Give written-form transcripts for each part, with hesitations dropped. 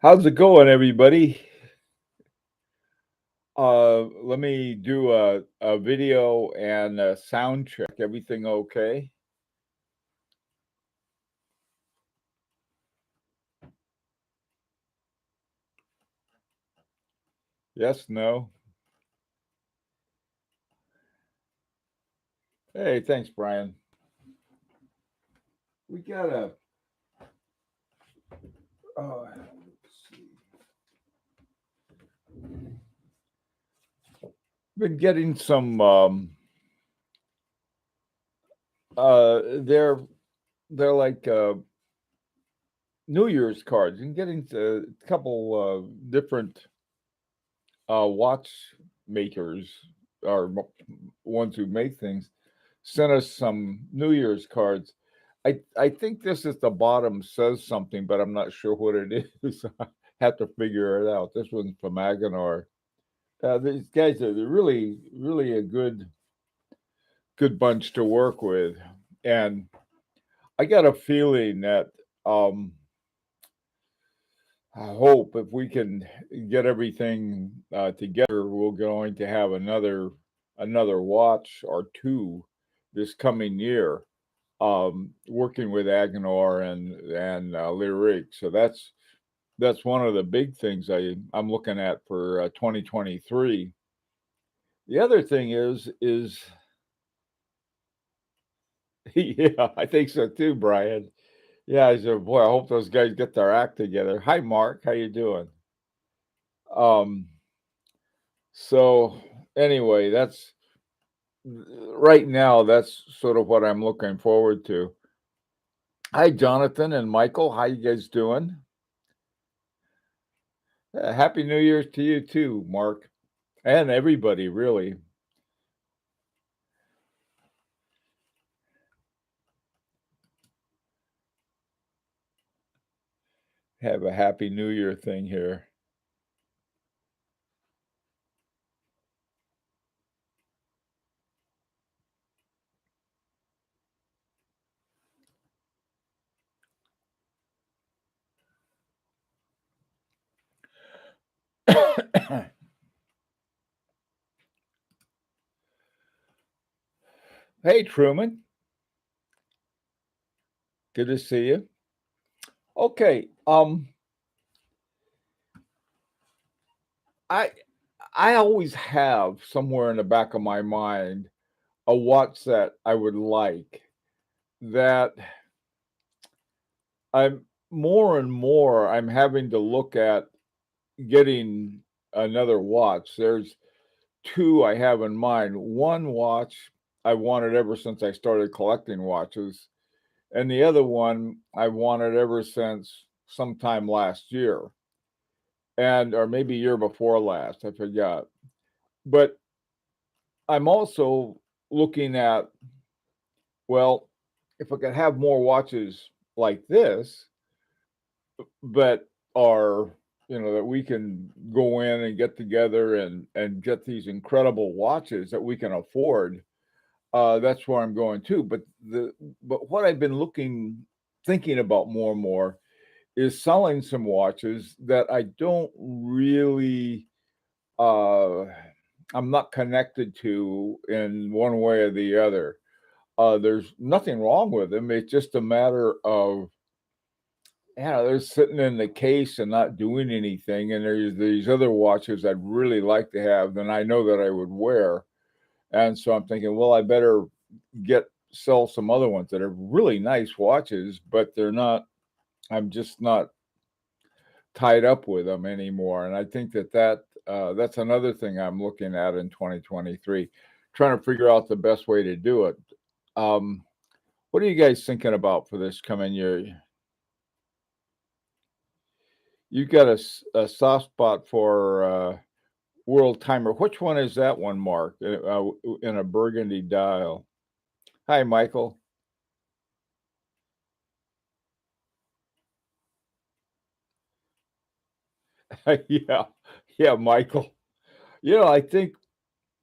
How's it going, everybody? Let me do a video and a sound check. Everything okay? Yes, no? Hey, thanks, Brian. We got let's see. Been getting some uh they're they're like New Year's cards and getting a couple different watch makers or ones who make things sent us some New Year's cards. I think this at the bottom says something, but I'm not sure what it is. I have to figure it out. This one's from Aguilar. These guys are really a good bunch to work with, and I got a feeling that um, I hope if we can get everything together, we're going to have another watch or two this coming year, working with Agenor and Lyric. So that's one of the big things I'm looking at for 2023. The other thing is yeah, I think so too, Brian. Yeah, I said, boy, I hope those guys get their act together. Hi, Mark, how you doing? Um, so anyway, that's right now. That's sort of what I'm looking forward to. Hi, Jonathan and Michael. How you guys doing? Happy New Year's to you too, Mark, and everybody. Really have a Happy New Year thing here. Hey, Truman. Good to see you. Okay. I I always have somewhere in the back of my mind a watch that I would like that I'm more and more I'm having to look at getting another watch. There's two I have in mind. One watch I wanted ever since I started collecting watches, and the other one I wanted ever since sometime last year, and or maybe year before last, I forgot. But I'm also looking at, well, if I could have more watches like this, but are that we can go in and get together and get these incredible watches that we can afford. That's where I'm going to. But what I've been thinking about more and more is selling some watches that I don't really uh I'm not connected to in one way or the other. There's nothing wrong with them. It's just a matter of, yeah, they're sitting in the case and not doing anything. And there's these other watches I'd really like to have, and I know that I would wear. And so I'm thinking, well, I better get sell some other ones that are really nice watches, but they're not. I'm just not tied up with them anymore. And I think that's another thing I'm looking at in 2023, trying to figure out the best way to do it. Um, what are you guys thinking about for this coming year? You got a soft spot for World Timer. Which one is that one, Mark? In a burgundy dial. Hi, Michael. Yeah, yeah, Michael. I think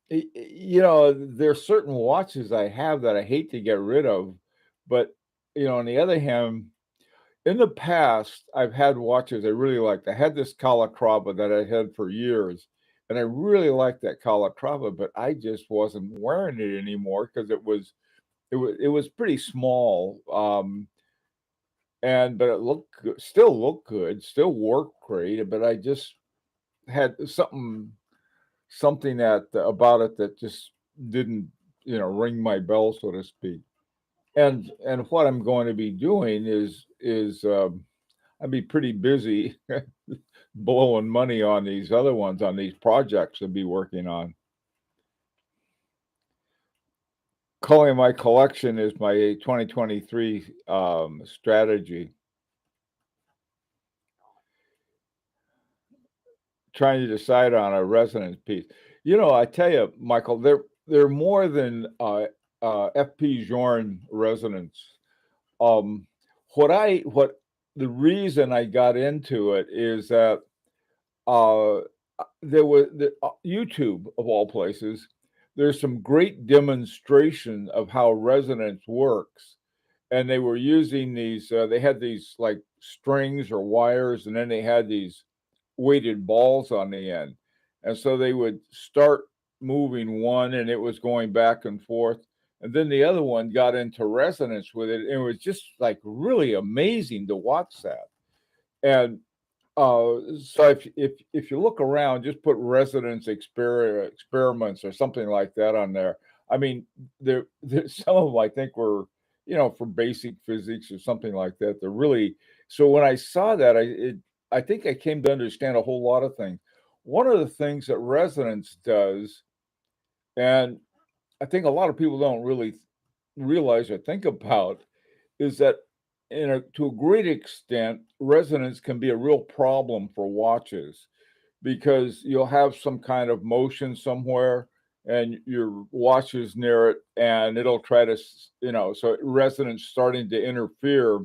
there's certain watches I have that I hate to get rid of, but on the other hand, In the past, I've had watches I really liked. I had this Calatrava that I had for years, and I really liked that Calatrava, but I just wasn't wearing it anymore because it was pretty small. And but it still looked good, still worked great, but I just had something that about it that just didn't, ring my bell, so to speak. And what I'm going to be doing is I'll be pretty busy blowing money on these other ones, on these projects I'll be working on. Culling my collection is my 2023 strategy. Trying to decide on a resonance piece. I tell you, Michael, they're more than FP Journe resonance. Um, what the reason I got into it is that uh, there was YouTube of all places. There's some great demonstration of how resonance works, and they were using these. They had these like strings or wires, and then they had these weighted balls on the end, and so they would start moving one, and it was going back and forth, and then the other one got into resonance with it, and it was just like really amazing to watch that. And so if you look around, just put resonance experiments or something like that on there. I mean, there some of them I think were, for basic physics or something like that. They're really so when I saw that, I think I came to understand a whole lot of things. One of the things that resonance does, and I think a lot of people don't really realize or think about, is that to a great extent, resonance can be a real problem for watches because you'll have some kind of motion somewhere and your watch is near it and it'll try to, so resonance starting to interfere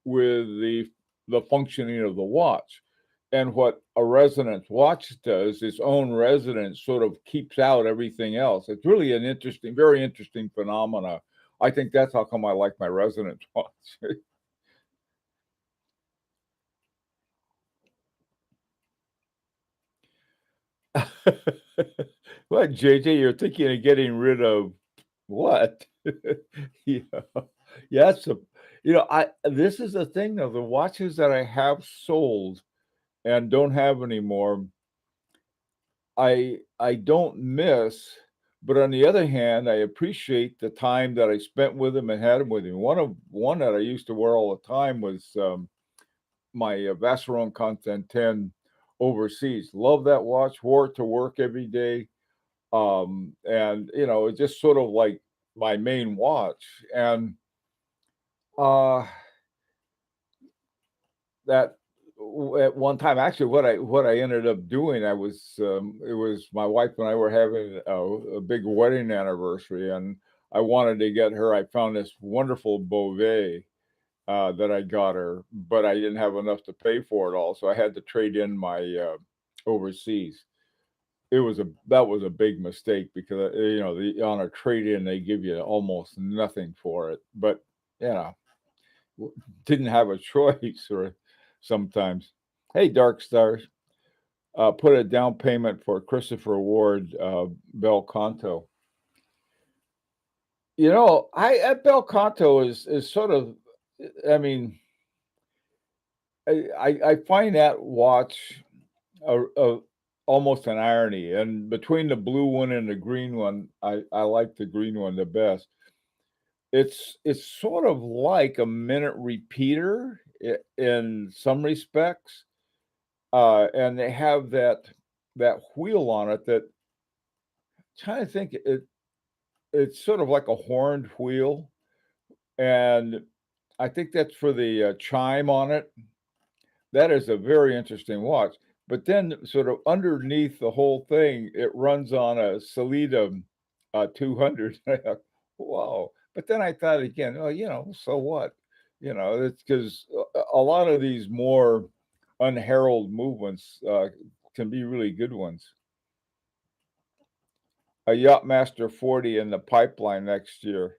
with the functioning of the watch. And what a resonance watch does, its own resonance sort of keeps out everything else. It's really an interesting, very interesting phenomena. I think that's how come I like my resonance watch. What, JJ, you're thinking of getting rid of what? Yeah. Yeah, that's a I this is the thing though, the watches that I have sold and don't have anymore, I don't miss, but on the other hand, I appreciate the time that I spent with them and had them with me. One that I used to wear all the time was my Vacheron Content 10 overseas. Love that watch, wore it to work every day. And it's just sort of like my main watch. And uh that at one time, actually, what I ended up doing, it was my wife and I were having a big wedding anniversary, and I wanted to get her. I found this wonderful Beauvais that I got her, but I didn't have enough to pay for it all, so I had to trade in my overseas. That was a big mistake because on a trade in they give you almost nothing for it, but you know didn't have a choice or sometimes. Hey, Dark Stars, put a down payment for Christopher Ward, Bel Canto. I at Bel Canto is sort of, I mean, I find that watch a almost an irony. And between the blue one and the green one, I like the green one the best. It's sort of like a minute repeater in some respects, and they have that wheel on it that trying to think it's sort of like a horned wheel, and I think that's for the chime on it. That is a very interesting watch. But then, sort of underneath the whole thing, it runs on a Salida 200. Wow! But then I thought again, oh, so what? It's because a lot of these more unheralded movements can be really good ones. A Yachtmaster 40 in the pipeline next year.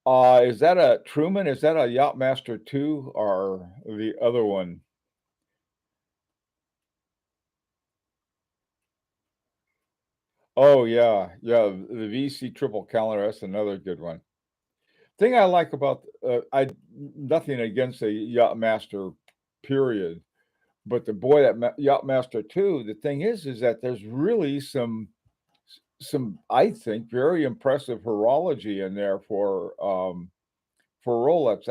Is that a Truman? Is that a Yachtmaster 2 or the other one? Oh, yeah, yeah, the VC triple calendar, that's another good one. Thing I like about, I nothing against the Yachtmaster period, but the boy that Yachtmaster 2, the thing is that there's really some, I think, very impressive horology in there for Rolex.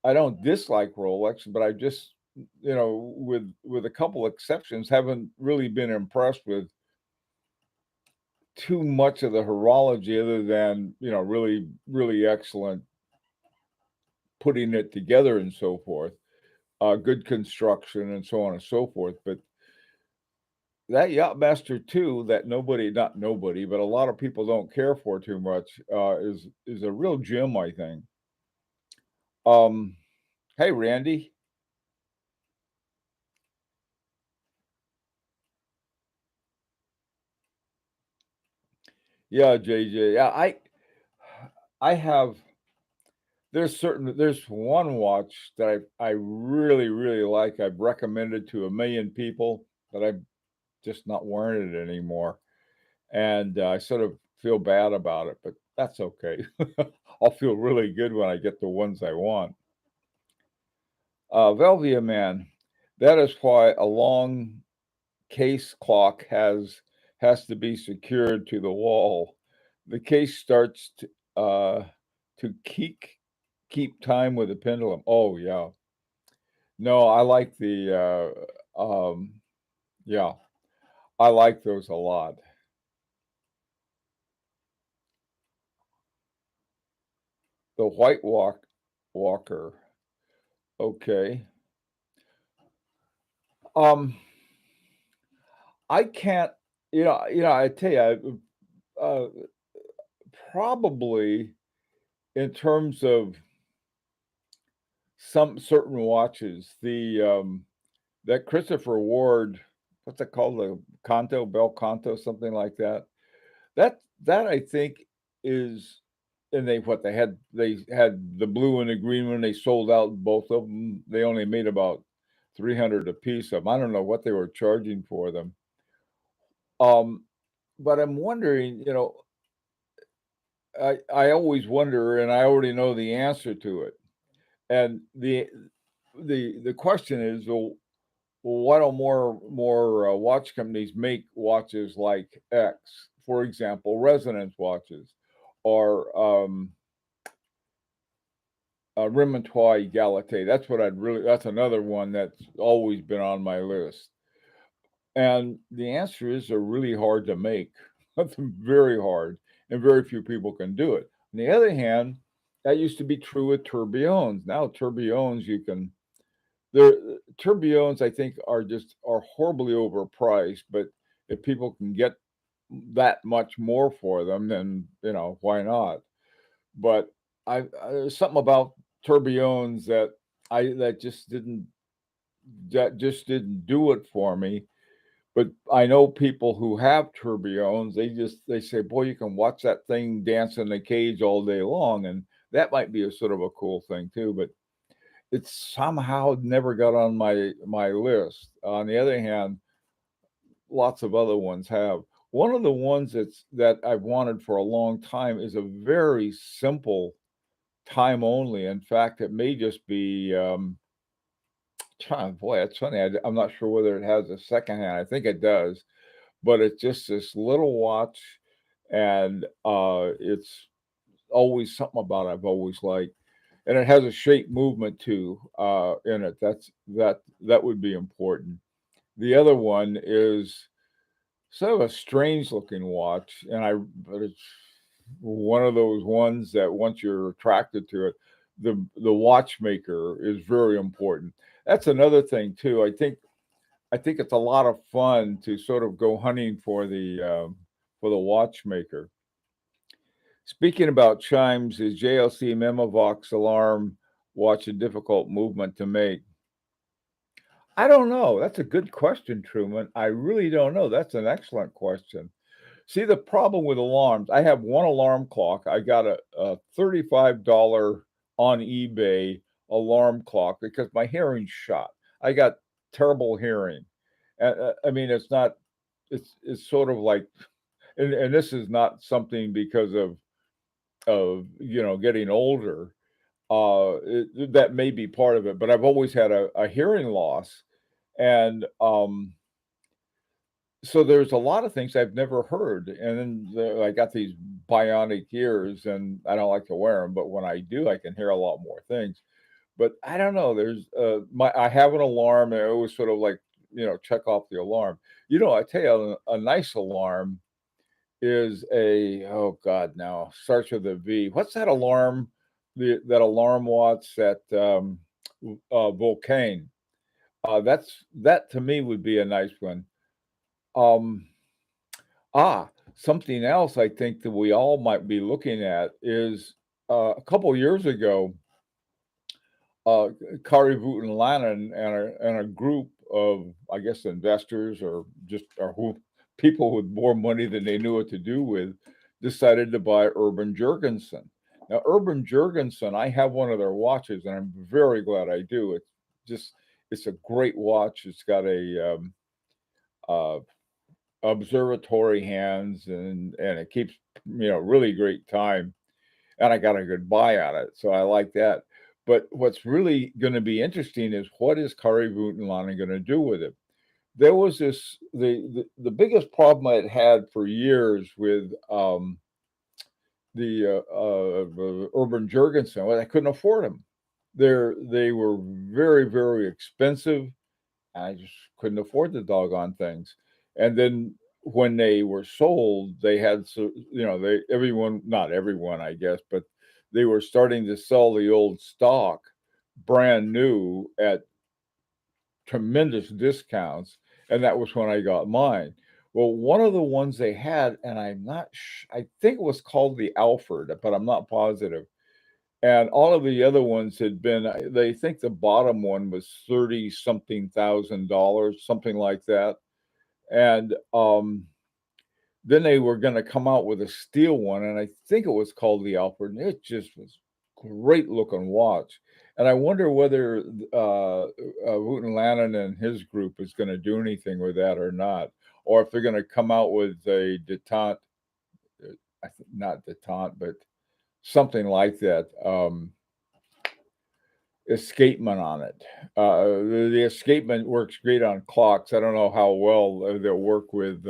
I don't dislike Rolex, but I just, with a couple exceptions, haven't really been impressed with too much of the horology other than, really, really excellent putting it together and so forth, good construction and so on and so forth. But that Yachtmaster 2 that not nobody, but a lot of people don't care for too much, is a real gem, I think. Um, hey, Randy. Yeah, JJ. Yeah, I have there's one watch that I really, really like. I've recommended to a million people, but I'm just not wearing it anymore. And I sort of feel bad about it, but that's okay. I'll feel really good when I get the ones I want. Velvia Man, that is why a long case clock has to be secured to the wall. The case starts to keep time with the pendulum. Oh yeah. No, I like yeah, I like those a lot. The White Walker. Okay. Um, I can't, I tell you, probably in terms of some certain watches, that Christopher Ward, what's it called? The Conto, Bel Canto, something like that. That I think is, and they had the blue and the green one. They sold out both of them. They only made about 300 a piece of them. I don't know what they were charging for them. Um, but I'm wondering, I always wonder, and I already know the answer to it. And the question is, well, why don't more watch companies make watches like X, for example, resonance watches, or Remontois Egalite? That's another one that's always been on my list. And the answer is they're really hard to make. That's very hard, and very few people can do it. On the other hand, that used to be true with tourbillons. Now tourbillons you can they're tourbillons I think are horribly overpriced, but if people can get that much more for them, then why not? But there's something about tourbillons that just didn't do it for me. But I know people who have tourbillons, they say, "Boy, you can watch that thing dance in the cage all day long," and that might be a sort of a cool thing too, but it's somehow never got on my list. On the other hand, lots of other ones have. One of the ones that I've wanted for a long time is a very simple time only. In fact, it may just be, boy, that's funny. I'm not sure whether it has a second hand. I think it does, but it's just this little watch, and it's always something about it I've always liked, and it has a shape movement too in it. That would be important. The other one is sort of a strange looking watch, but it's one of those ones that once you're attracted to it, the watchmaker is very important. That's another thing too. I think it's a lot of fun to sort of go hunting for the watchmaker. Speaking about chimes, is JLC Memovox alarm watch a difficult movement to make? I don't know. That's a good question, Truman. I really don't know. That's an excellent question. See, the problem with alarms, I have one alarm clock. I got a $35 on eBay alarm clock because my hearing's shot. I got terrible hearing. I mean, it's not, it's sort of like, and this is not something because of, getting older. That may be part of it, but I've always had a hearing loss. And, so there's a lot of things I've never heard, and then I got these bionic ears, and I don't like to wear them, but when I do, I can hear a lot more things. But I don't know. There's I have an alarm, and I always sort of like check off the alarm. I tell you, a nice alarm is a oh god now starts with a V. What's that alarm? That alarm watch at Volcane. That to me would be a nice one. Um, Something else I think that we all might be looking at is a couple years ago, Kari Voutilanen and a group of, I guess, investors or who people with more money than they knew what to do with decided to buy Urban Jurgensen. Now, Urban Jurgensen, I have one of their watches, and I'm very glad I do. Just it's a great watch. It's got a uh, observatory hands and it keeps really great time, and I got a good buy on it, so I like that. But what's really going to be interesting is what is Kari Voutilanen going to do with it. There was the biggest problem I had had for years with the Urban Jurgensen was I couldn't afford them. They were very, very expensive. I just couldn't afford the doggone things. And then when they were sold, they had they everyone not everyone I guess, but they were starting to sell the old stock brand new at tremendous discounts, and that was when I got mine. Well, one of the ones they had, and I think it was called the Alfred, but I'm not positive. And all of the other ones had been, they think the bottom one was 30 something $1,000, something like that. And then they were going to come out with a steel one, and I think it was called the Alfred, and it just was great looking watch. And I wonder whether Wooten Lannon and his group is going to do anything with that or not, or if they're going to come out with a detente, not detente, but something like that. Escapement on it. The escapement works great on clocks. I don't know how well they'll work with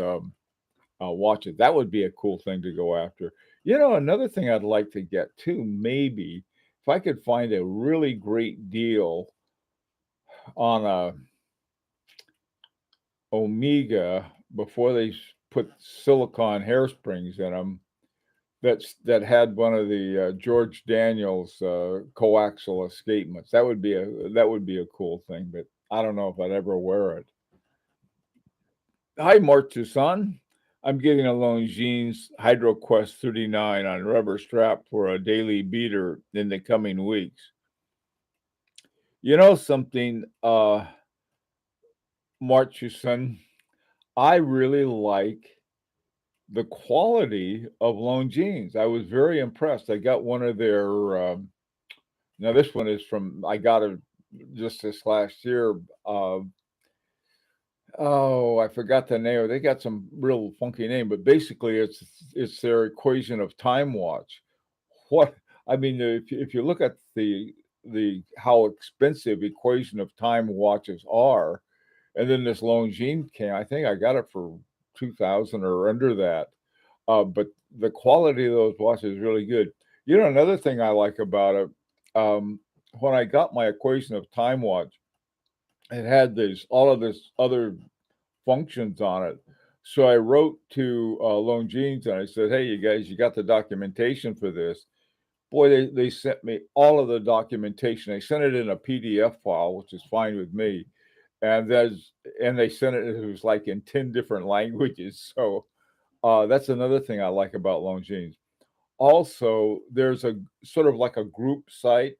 watches. That would be a cool thing to go after. Another thing I'd like to get too, maybe if I could find a really great deal on a Omega before they put silicone hairsprings in them. That had one of the George Daniels coaxial escapements. That would be a cool thing, but I don't know if I'd ever wear it. Hi, Mark Toussaint. I'm getting a Longines HydroQuest 39 on rubber strap for a daily beater in the coming weeks. You know something, Mark Toussaint, I really like the quality of Longines. I was very impressed. I got one of their now this one is from I got it just this last year. Uh, oh, I forgot the name. They got some real funky name, but basically it's their equation of time watch. What I mean, if you look at the how expensive equation of time watches are, and then this Longines came. I think I got it for 2,000 or under that. But the quality of those watches is really good. Another thing I like about it, when I got my equation of time watch, it had all of this other functions on it. So I wrote to Longines and I said, "Hey, you guys, you got the documentation for this?" Boy, they sent me all of the documentation. They sent it in a PDF file, which is fine with me. And they sent it. It was like in 10 different languages. So that's another thing I like about Longines. Also, there's a sort of like a group site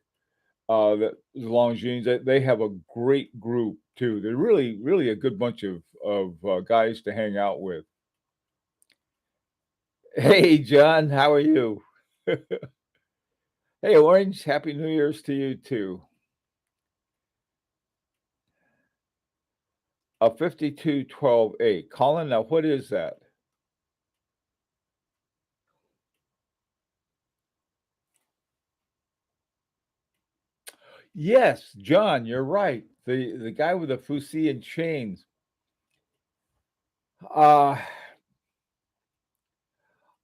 that Longines. They have a great group too. They're really, really a good bunch of guys to hang out with. Hey, John, how are you? Hey, Orange, Happy New Year's to you too. A 5212A. Colin, now what is that? Yes, John, you're right. The guy with the Fusi and chains. Uh,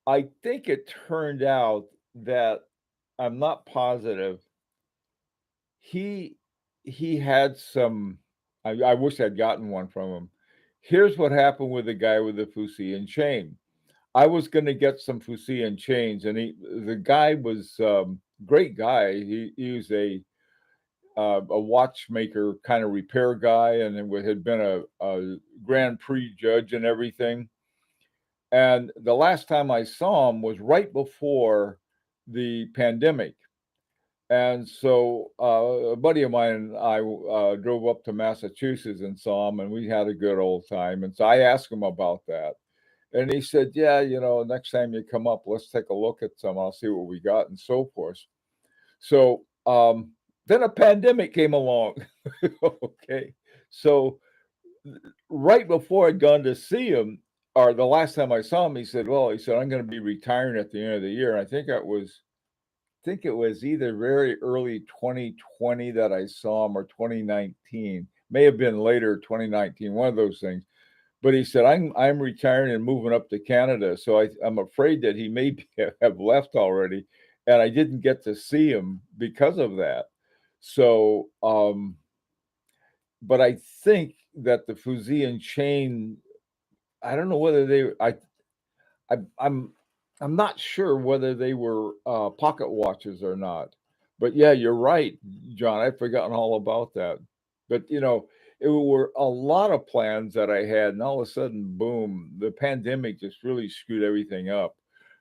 I think it turned out that I'm not positive. He he had some. I wish I'd gotten one from him. Here's what happened with the guy with the Fusi and chain. I was going to get some Fusian chains, and the guy was great guy. He was a watchmaker kind of repair guy, and had been a Grand Prix judge and everything. And the last time I saw him was right before the pandemic. And so a buddy of mine and I drove up to Massachusetts and saw him, and we had a good old time. And so I asked him about that. And he said, "Yeah, next time you come up, let's take a look at some. I'll see what we got and so forth." So then a pandemic came along. Okay. So right before I'd gone to see him, or the last time I saw him, he said, I'm going to be retiring at the end of the year. And I think it was either very early 2020 that I saw him or 2019. May have been later 2019, one of those things. But he said, I'm retiring and moving up to Canada, so I'm afraid that he may have left already, and I didn't get to see him because of that. So, but I think that the Fuzian chain, I don't know whether I I'm not sure whether they were pocket watches or not. But yeah, you're right, John. I'd forgotten all about that. But it were a lot of plans that I had, and all of a sudden, boom, the pandemic just really screwed everything up.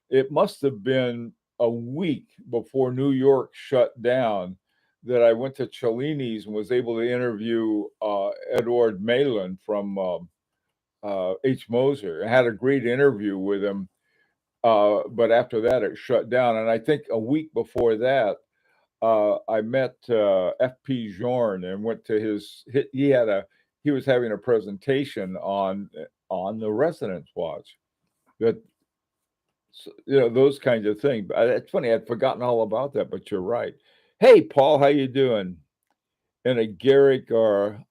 It must have been a week before New York shut down that I went to Cellini's and was able to interview Edward Malin from H. Moser. I had a great interview with him, but after that, it shut down. And I think a week before that, I met F.P. Jorn and went to he was having a presentation on the Resonance watch. That those kinds of things. It's funny, I'd forgotten all about that, but you're right. Hey, Paul, how you doing? In a Garrick or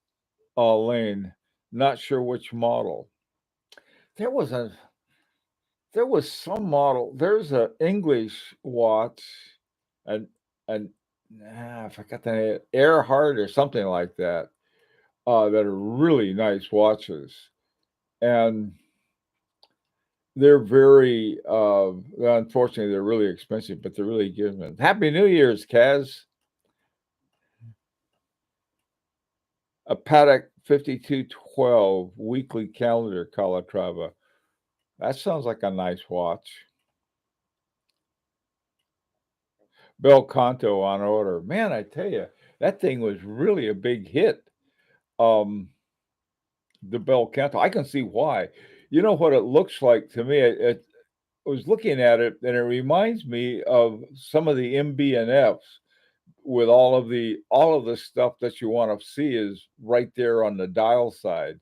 a Lane, not sure which model. There was a there was some model. There's a English watch, and and I forgot the name, Earhart or something like that. That are really nice watches, and they're very. Unfortunately, they're really expensive, but they're really good. Happy New Year's, Kaz. A Patek 5212 weekly calendar, Calatrava. That sounds like a nice watch. Bel Canto on order. Man, I tell you, that thing was really a big hit. Um, the Bel Canto. I can see why. You know what it looks like to me? I was looking at it, and it reminds me of some of the MB&Fs with all of the stuff that you want to see is right there on the dial side,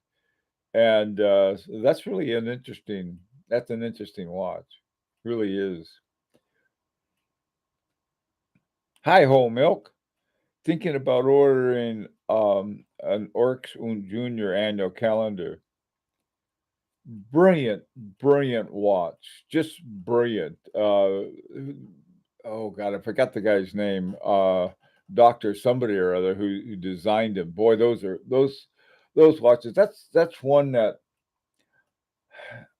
and so that's really an interesting. That's an interesting watch. Really is. Hi, whole milk. Thinking about ordering an Orcs und Junior annual calendar. Brilliant, brilliant watch. Just brilliant. Oh God, I forgot the guy's name. Doctor somebody or other who designed it. Boy, those watches. That's one that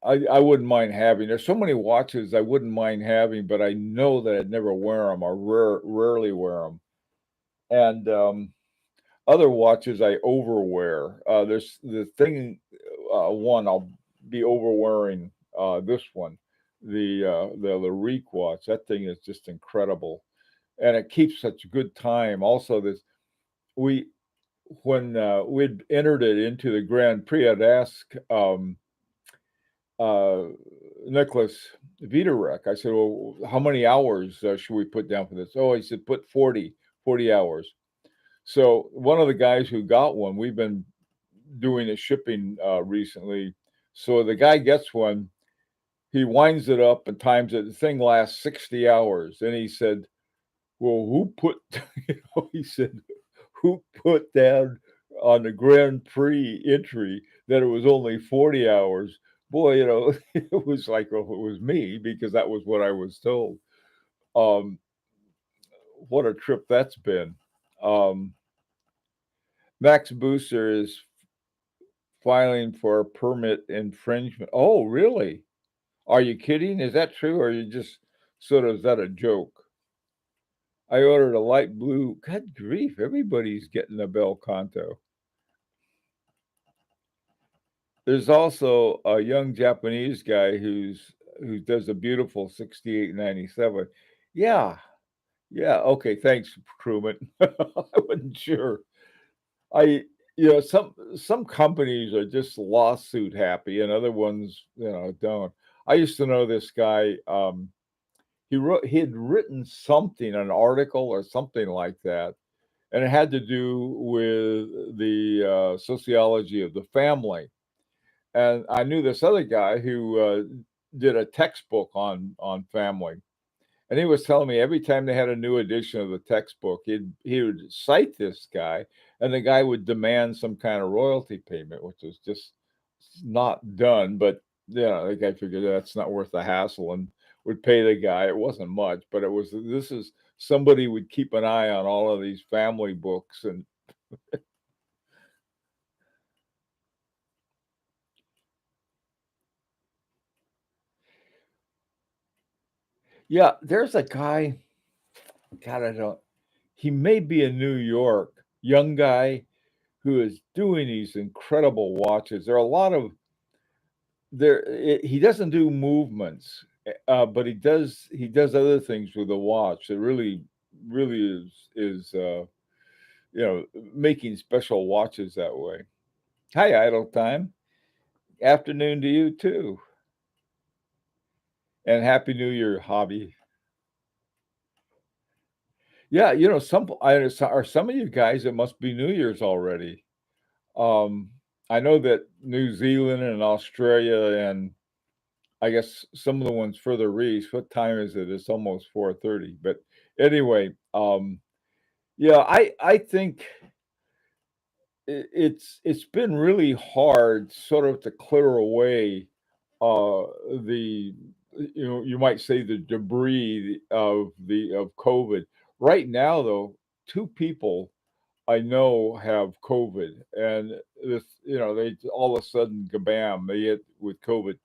I wouldn't mind having. There's so many watches I wouldn't mind having, but I know that I'd never wear them or rarely wear them. And other watches I overwear. There's the thing. One I'll be overwearing. This one, the Larique watch. That thing is just incredible, and it keeps such good time. Also, this we when we'd entered it into the Grand Prix, I'd ask uh, Nicholas Vitarek. I said, well, how many hours should we put down for this? Oh, he said, put 40 hours. So one of the guys who got one, we've been doing a shipping recently. So the guy gets one, he winds it up and times it. The thing lasts 60 hours. And he said, well, who put, he said, who put down on the Grand Prix entry that it was only 40 hours? Boy, it was like, well, it was me because that was what I was told. Um, what a trip that's been. Um, Max Booster is filing for a permit infringement. Oh, really? Are you kidding? Is that true? Or are you just sort of, is that a joke? I ordered a light blue. God grief, everybody's getting a Bel Canto. There's also a young Japanese guy who does a beautiful 6897. Yeah, yeah. Okay, thanks, crewman. I wasn't sure. I some companies are just lawsuit happy, and other ones don't. I used to know this guy. He had written something, an article or something like that, and it had to do with the sociology of the family. And I knew this other guy who did a textbook on family, and he was telling me every time they had a new edition of the textbook, he would cite this guy, and the guy would demand some kind of royalty payment, which was just not done. But the guy figured that's not worth the hassle and would pay the guy. It wasn't much, but it was. This is somebody would keep an eye on all of these family books, and yeah, there's a guy. God, I don't. He may be in New York, young guy who is doing these incredible watches. There are a lot of he doesn't do movements, but he does other things with the watch. It really is making special watches that way. Hi, Idle Time. Afternoon to you too, and Happy New Year, Hobby. Yeah, are some of you guys. It must be New Year's already. Um, I know that New Zealand and Australia and I guess some of the ones further east. What time is it? It's almost 4:30. But anyway, yeah, I think it's been really hard, sort of, to clear away the you might say the debris of COVID. Right now, though, two people I know have COVID, and they all of a sudden, kabam, they hit with COVID.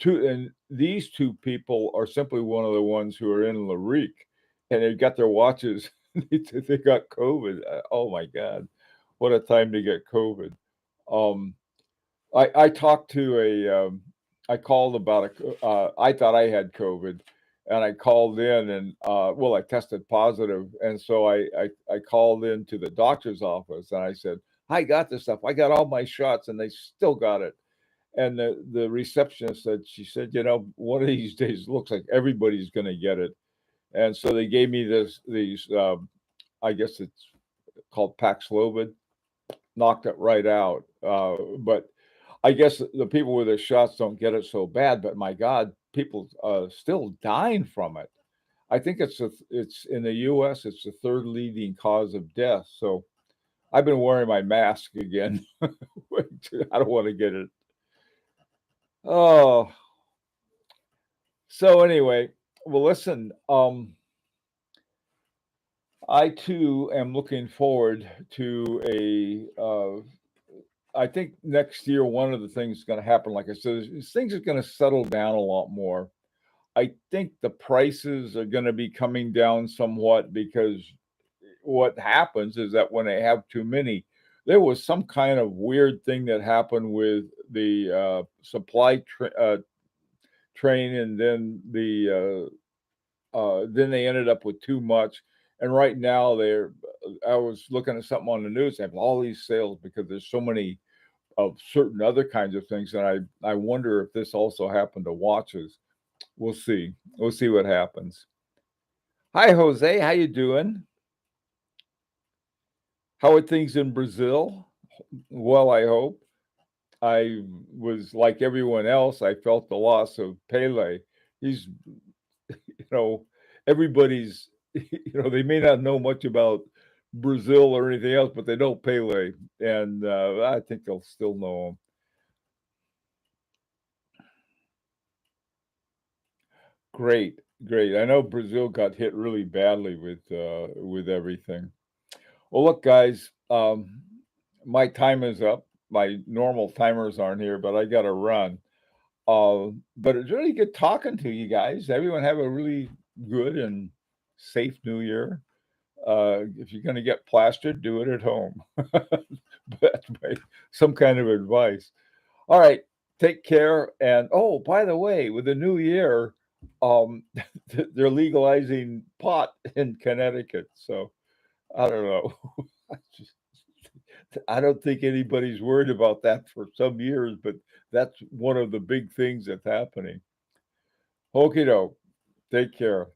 And these two people are simply one of the ones who are in Larique, and they got their watches. They got COVID. Oh my God, what a time to get COVID. Um, I talked to I called about I thought I had COVID, and I called in and well, I tested positive, and so I called in to the doctor's office and I said, I got this stuff. I got all my shots, and they still got it. And the receptionist said, she said, one of these days it looks like everybody's going to get it. And so they gave me these I guess it's called Paxlovid, knocked it right out. But I guess the people with their shots don't get it so bad, but my God, people still dying from it. I think it's in the U.S. It's the third leading cause of death. So I've been wearing my mask again. I don't want to get it. Oh, so anyway, well, listen. I too am looking forward to I think next year one of the things that's going to happen, like I said, is things are going to settle down a lot more. I think the prices are going to be coming down somewhat because what happens is that when they have too many, there was some kind of weird thing that happened with the train, and then they ended up with too much. And right now, I was looking at something on the news. They have all these sales because there's so many of certain other kinds of things, and I wonder if this also happened to watches. We'll see. We'll see what happens. Hi, Jose. How you doing? How are things in Brazil? Well, I hope. I was like everyone else. I felt the loss of Pele. He's, everybody's, they may not know much about Brazil or anything else, but they know Pele, and I think they'll still know him. Great, great. I know Brazil got hit really badly with everything. Well, look, guys, my time is up. My normal timers aren't here, but I got to run. But it's really good talking to you guys. Everyone have a really good and safe New Year. If you're going to get plastered, do it at home. That's some kind of advice. All right, take care. And oh, by the way, with the new year, um, they're legalizing pot in Connecticut. So I don't know. I don't think anybody's worried about that for some years, but that's one of the big things that's happening. Okie doke. Take care.